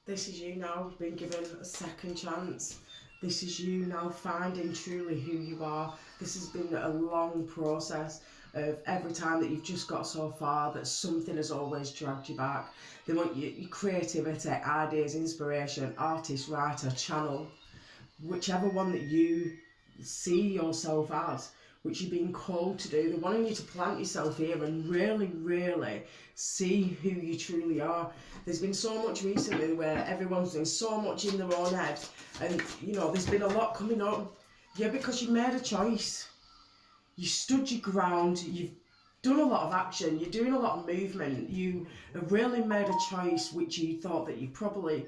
This is you now being given a second chance. This is you now finding truly who you are. This has been a long process of every time that you've just got so far that something has always dragged you back. They want your creativity, ideas, inspiration, artist, writer, channel, whichever one that you see yourself as, which you're being called to do. They're wanting you to plant yourself here and really, really see who you truly are. There's been so much recently where everyone's doing so much in their own head, and you know, there's been a lot coming up. Yeah, because you made a choice. You stood your ground, you've done a lot of action, you're doing a lot of movement, you have really made a choice which you thought that you probably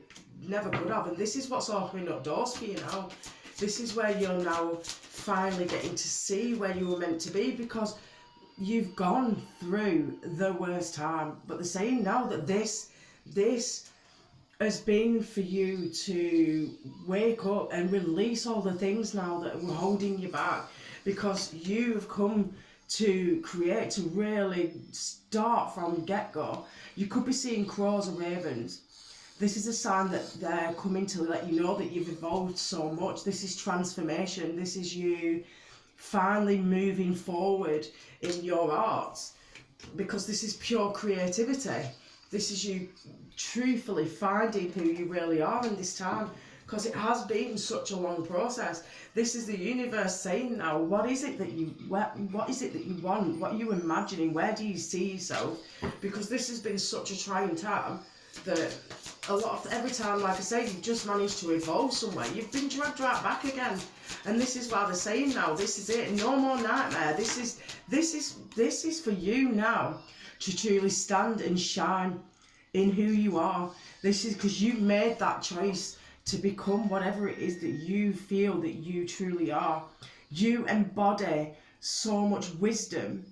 never could have, and this is what's opening up doors for you now. This is where you're now finally getting to see where you were meant to be, because you've gone through the worst time. But they're saying now that this has been for you to wake up and release all the things now that were holding you back, because you've come to create, to really start from get-go. You could be seeing crows or ravens. This is a sign that they're coming to let you know that you've evolved so much. This is transformation. This is you finally moving forward in your arts, because this is pure creativity. This is you truthfully finding who you really are in this time, because it has been such a long process. This is the universe saying now, what is it that you want? What are you imagining? Where do you see yourself? Because this has been such a trying time that every time, like I say, you've just managed to evolve somewhere, you've been dragged right back again. And this is why they're saying now, this is it, no more nightmare. This is for you now to truly stand and shine in who you are. This is because you've made that choice to become whatever it is that you feel that you truly are. You embody so much wisdom.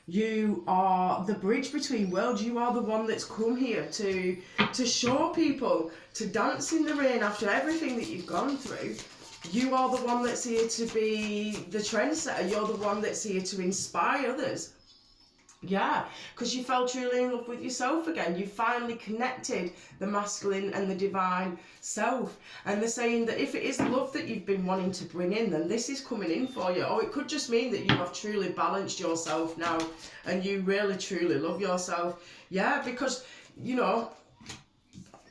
You are the bridge between worlds. You are the one that's come here to show people, to dance in the rain after everything that you've gone through. You are the one that's here to be the trendsetter. You're the one that's here to inspire others. Yeah, because you fell truly in love with yourself again. You finally connected the masculine and the divine self. And they're saying that if it is love that you've been wanting to bring in, then this is coming in for you. Or it could just mean that you have truly balanced yourself now and you really truly love yourself. Yeah, because, you know,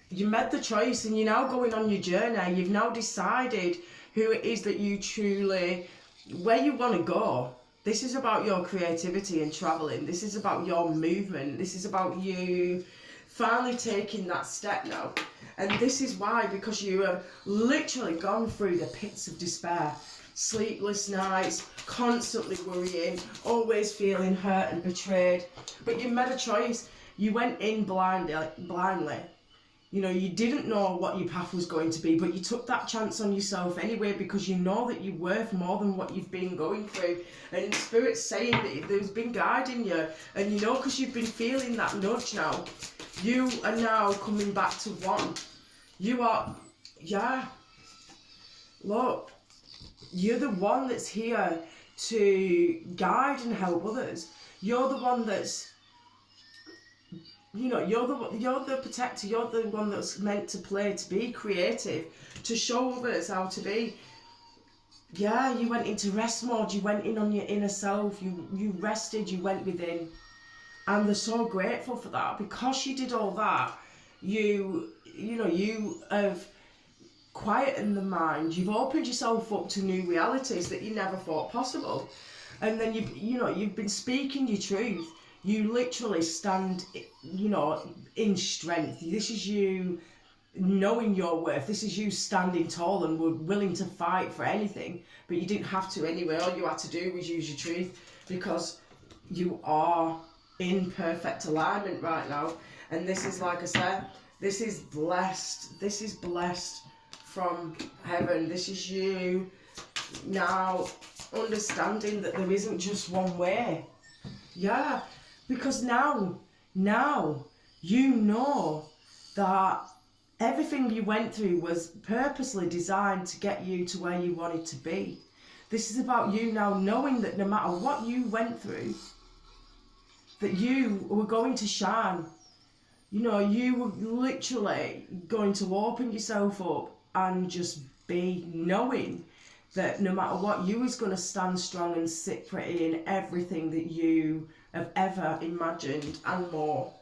you made the choice and you're now going on your journey. You've now decided who it is that you truly, where you want to go. This is about your creativity and travelling. This is about your movement. This is about you finally taking that step now. And this is why, because you have literally gone through the pits of despair. Sleepless nights, constantly worrying, always feeling hurt and betrayed. But you made a choice. You went in blindly. You know, you didn't know what your path was going to be, but you took that chance on yourself anyway, because you know that you're worth more than what you've been going through. And Spirit's saying that there's been guiding you, and you know, because you've been feeling that nudge now, you are now coming back to one. You are, yeah, look, you're the one that's here to guide and help others. You're the one that's, you know, you're the protector. You're the one that's meant to play, to be creative, to show others how to be. Yeah, you went into rest mode. You went in on your inner self. You rested. You went within, and they're so grateful for that, because you did all that. You have quietened the mind. You've opened yourself up to new realities that you never thought possible, and then you've been speaking your truth. You literally stand, you know, in strength. This is you knowing your worth. This is you standing tall and were willing to fight for anything. But you didn't have to anyway. All you had to do was use your truth, because you are in perfect alignment right now. And this is, like I said, this is blessed. This is blessed from heaven. This is you now understanding that there isn't just one way. Yeah. Because now you know that everything you went through was purposely designed to get you to where you wanted to be. This is about you now knowing that no matter what you went through, that you were going to shine. You know, you were literally going to open yourself up and just be knowing that no matter what, you was going to stand strong and sit pretty in everything that you have ever imagined and more.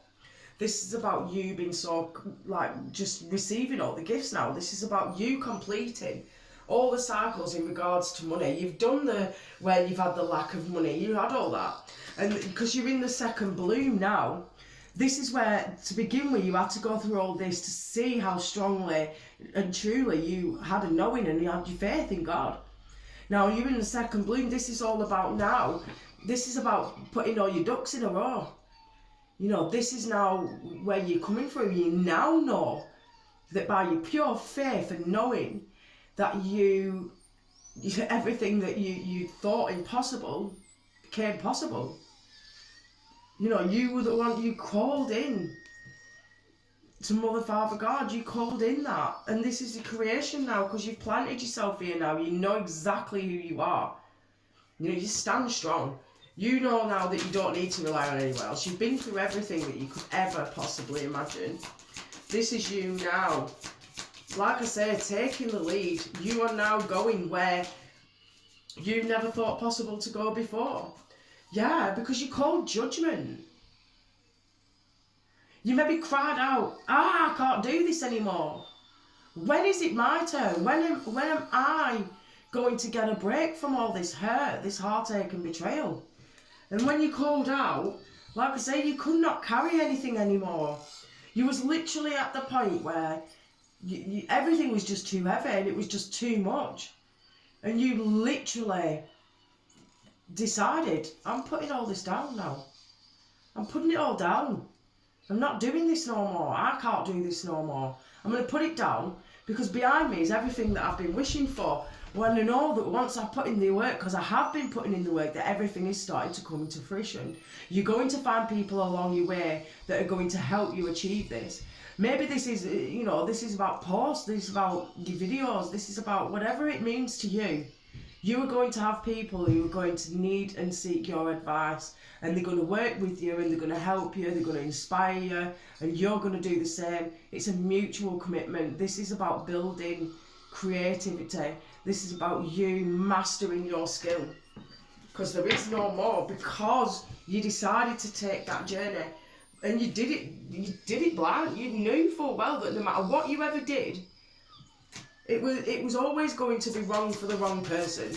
This is about you being so, like, just receiving all the gifts now. This is about you completing all the cycles in regards to money. You've done the, where you've had the lack of money, you had all that. And because you're in the second bloom now, this is where, to begin with, you had to go through all this to see how strongly and truly you had a knowing and you had your faith in God. Now you're in the second bloom. This is all about now. This is about putting all your ducks in a row. You know, this is now where you're coming from. You now know that by your pure faith and knowing that everything that you thought impossible became possible. You know, you were the one, you called in to Mother, Father, God. You called in that. And this is the creation now, because you've planted yourself here now. You know exactly who you are. You know, you stand strong. You know now that you don't need to rely on anyone else. You've been through everything that you could ever possibly imagine. This is you now. Like I say, taking the lead. You are now going where you never thought possible to go before. Yeah, because you called judgment. You maybe cried out, I can't do this anymore. When is it my turn? When am I going to get a break from all this hurt, this heartache and betrayal? And when you called out, like I say, you could not carry anything anymore. You was literally at the point where everything was just too heavy and it was just too much. And you literally decided, I'm putting all this down now. I'm putting it all down. I'm not doing this no more. I can't do this no more. I'm going to put it down, because behind me is everything that I've been wishing for. When I know that once I put in the work, because I have been putting in the work, that everything is starting to come into fruition. You're going to find people along your way that are going to help you achieve this. Maybe this is, you know, this is about posts, this is about your videos, this is about whatever it means to you. You are going to have people who are going to need and seek your advice, and they're going to work with you and they're going to help you, they're going to inspire you, and you're going to do the same. It's a mutual commitment. This is about building creativity. This is about you mastering your skill, because there is no more, because you decided to take that journey and you did it blind. You knew full well that no matter what you ever did, it was always going to be wrong for the wrong person,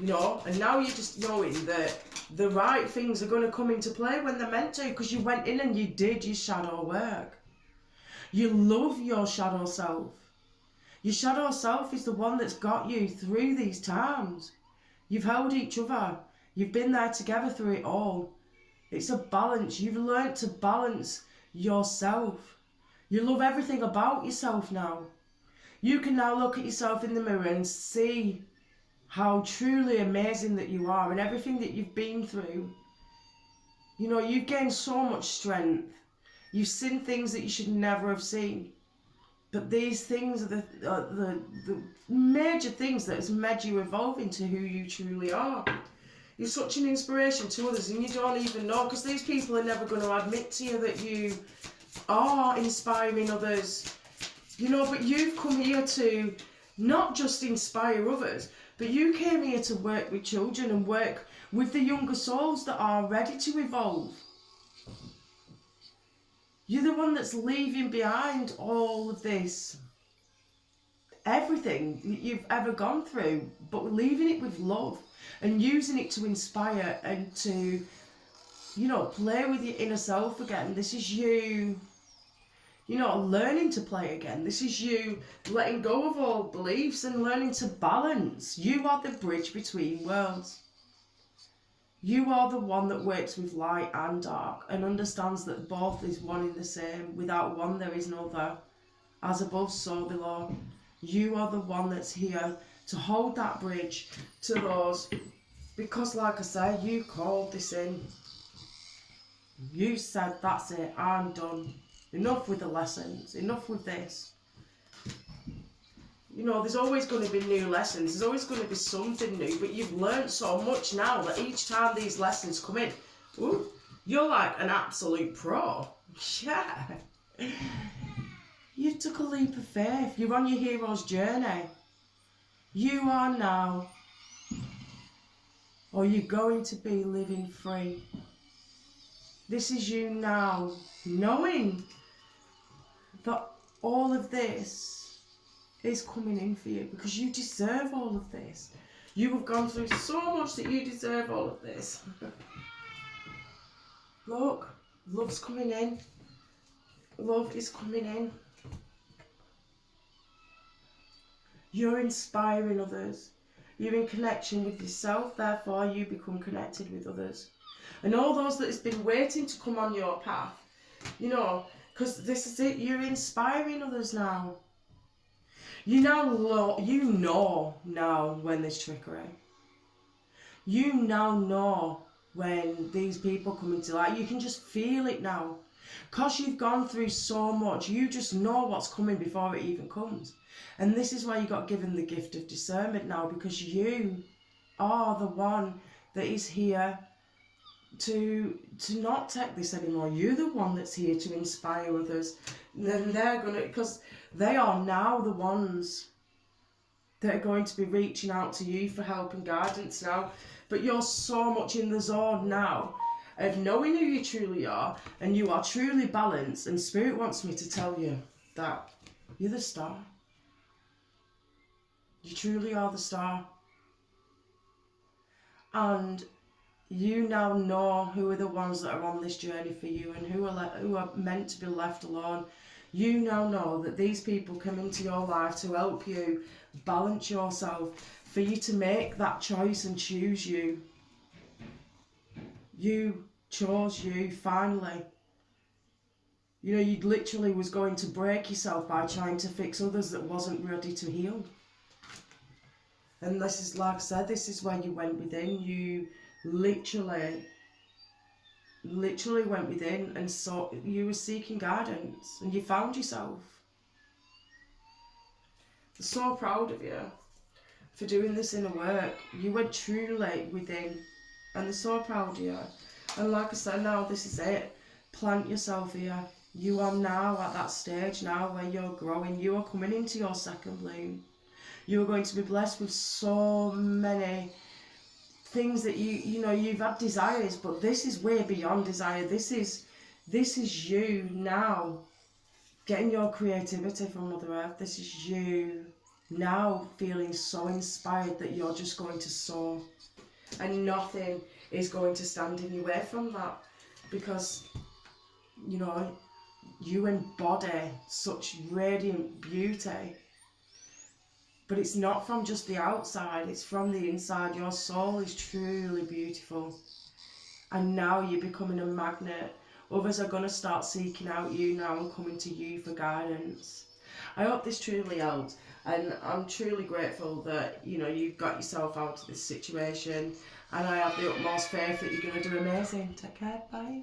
you know. And now you're just knowing that the right things are going to come into play when they're meant to, because you went in and you did your shadow work. You love your shadow self. Your shadow self is the one that's got you through these times. You've held each other. You've been there together through it all. It's a balance. You've learnt to balance yourself. You love everything about yourself now. You can now look at yourself in the mirror and see how truly amazing that you are, and everything that you've been through. You know, you've gained so much strength. You've seen things that you should never have seen. But these things are the major things that has made you evolve into who you truly are. You're such an inspiration to others, and you don't even know, because these people are never going to admit to you that you are inspiring others. You know, but you've come here to not just inspire others, but you came here to work with children and work with the younger souls that are ready to evolve. You're the one that's leaving behind all of this, everything you've ever gone through, but leaving it with love and using it to inspire and to, you know, play with your inner self again. This is you, you know, learning to play again. This is you letting go of all beliefs and learning to balance. You are the bridge between worlds. You are the one that works with light and dark and understands that both is one in the same. Without one, there is no other. As above, so below. You are the one that's here to hold that bridge to those, because like I say, you called this in. You said, that's it, I'm done. Enough with the lessons, enough with this. You know, there's always going to be new lessons, there's always going to be something new, but you've learned so much now that each time these lessons come in, ooh, you're like an absolute pro. Yeah. You took a leap of faith. You're on your hero's journey. You are now, or you're going to be, living free. This is you now, knowing that all of this is coming in for you because you deserve all of this. You have gone through so much that you deserve all of this. Look, love's coming in. Love is coming in. You're inspiring others. You're in connection with yourself, therefore you become connected with others. And all those that has been waiting to come on your path, you know, because this is it, you're inspiring others now. You know now when there's trickery. You now know when these people come into light. You can just feel it now. Because you've gone through so much, you just know what's coming before it even comes. And this is why you got given the gift of discernment now, because you are the one that is here to not take this anymore. You're the one that's here to inspire others. And then they're going to, because they are now the ones that are going to be reaching out to you for help and guidance now. But you're so much in the zone now of knowing who you truly are, and you are truly balanced, and Spirit wants me to tell you that you're the star. You truly are the star. And you now know who are the ones that are on this journey for you and who are meant to be left alone. You now know that these people come into your life to help you balance yourself, for you to make that choice and choose you. You chose you finally. You know, you literally was going to break yourself by trying to fix others that wasn't ready to heal. And this is, like I said, this is where you went within. You literally went within and saw, you were seeking guidance, and you found yourself. I'm so proud of you for doing this inner work. You went truly within, and I'm so proud of you. And like I said, now this is it. Plant yourself here. You are now at that stage now where you're growing. You are coming into your second bloom. You are going to be blessed with so many things that you've had desires, but this is way beyond desire. This is you now getting your creativity from Mother Earth. This is you now feeling so inspired that you're just going to soar, and nothing is going to stand in your way from that, because you embody such radiant beauty. But it's not from just the outside, it's from the inside. Your soul is truly beautiful. And now you're becoming a magnet. Others are going to start seeking out you now and coming to you for guidance. I hope this truly helped. And I'm truly grateful that, you've got yourself out of this situation. And I have the utmost faith that you're going to do amazing. Take care, bye.